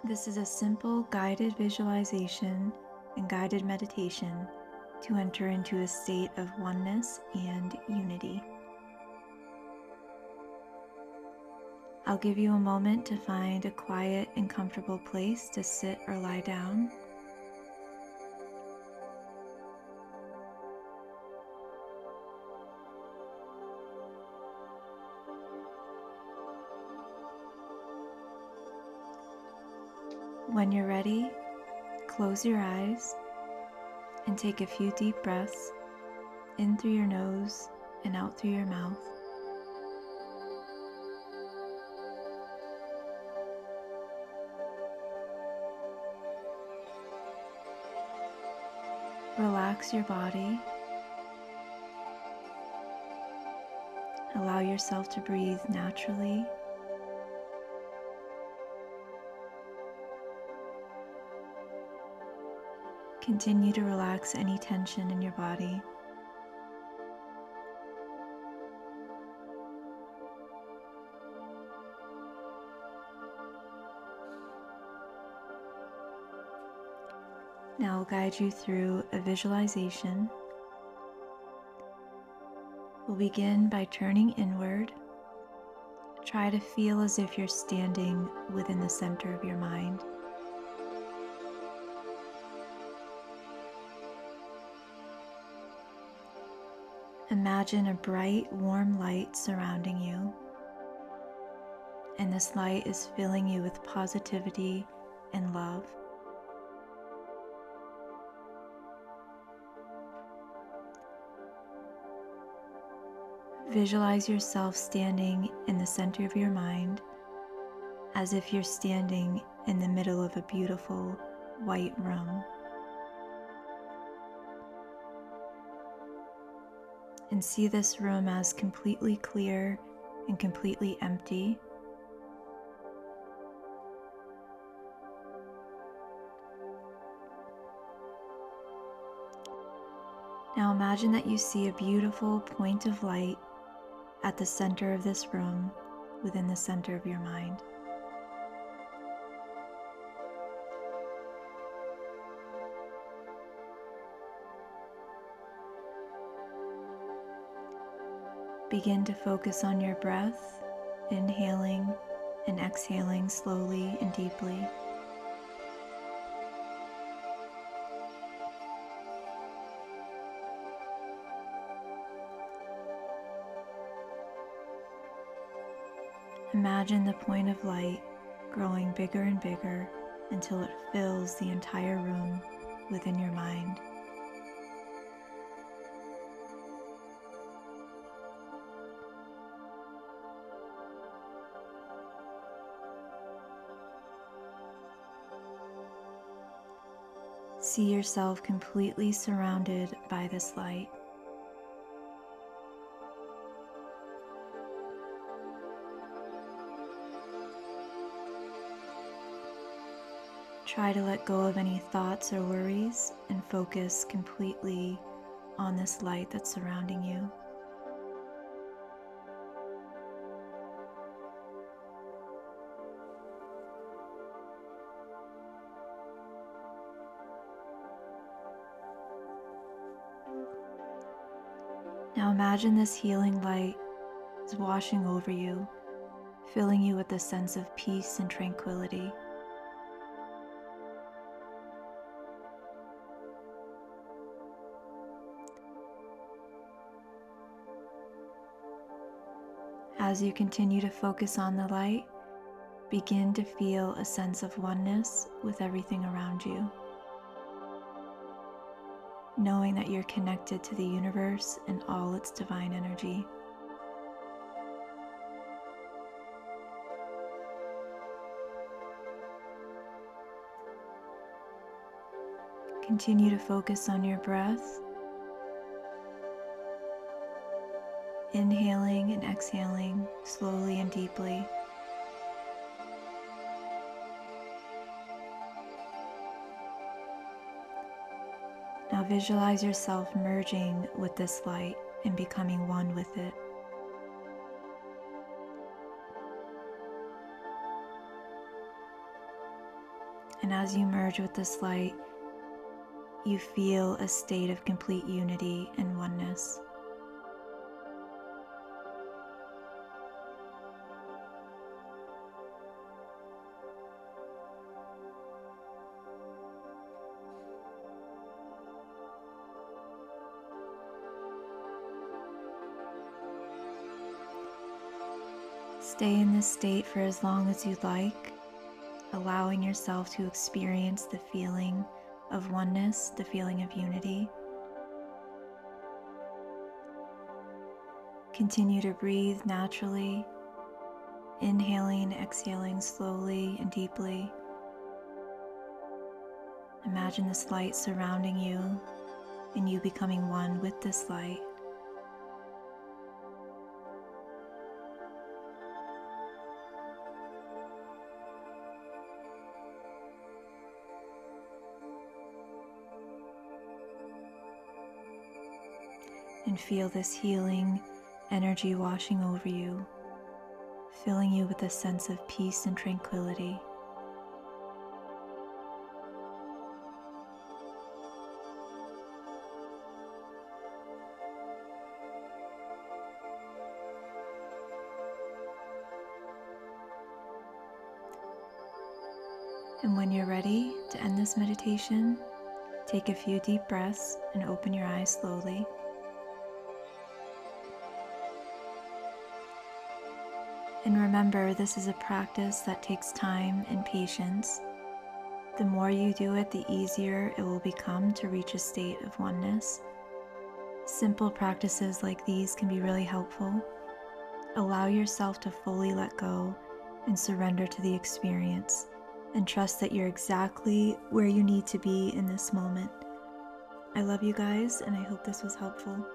This is a simple guided visualization and guided meditation to enter into a state of oneness and unity. I'll give you a moment to find a quiet and comfortable place to sit or lie down. When you're ready, close your eyes and take a few deep breaths in through your nose and out through your mouth. Relax your body. Allow yourself to breathe naturally. Continue to relax any tension in your body. Now I'll guide you through a visualization. We'll begin by turning inward. Try to feel as if you're standing within the center of your mind. Imagine a bright, warm light surrounding you, and this light is filling you with positivity and love. Visualize yourself standing in the center of your mind as if you're standing in the middle of a beautiful white room. And see this room as completely clear and completely empty. Now imagine that you see a beautiful point of light at the center of this room, within the center of your mind. Begin to focus on your breath, inhaling and exhaling slowly and deeply. Imagine the point of light growing bigger and bigger until it fills the entire room within your mind. See yourself completely surrounded by this light. Try to let go of any thoughts or worries and focus completely on this light that's surrounding you. Now imagine this healing light is washing over you, filling you with a sense of peace and tranquility. As you continue to focus on the light, begin to feel a sense of oneness with everything around you, knowing that you're connected to the universe and all its divine energy. Continue to focus on your breath, inhaling and exhaling slowly and deeply. Now visualize yourself merging with this light and becoming one with it. And as you merge with this light, you feel a state of complete unity and oneness. Stay in this state for as long as you'd like, allowing yourself to experience the feeling of oneness, the feeling of unity. Continue to breathe naturally, inhaling, exhaling slowly and deeply. Imagine this light surrounding you and you becoming one with this light. And feel this healing energy washing over you, filling you with a sense of peace and tranquility. And when you're ready to end this meditation, take a few deep breaths and open your eyes slowly. And remember, this is a practice that takes time and patience. The more you do it, the easier it will become to reach a state of oneness. Simple practices like these can be really helpful. Allow yourself to fully let go and surrender to the experience, and trust that you're exactly where you need to be in this moment. I love you guys, and I hope this was helpful.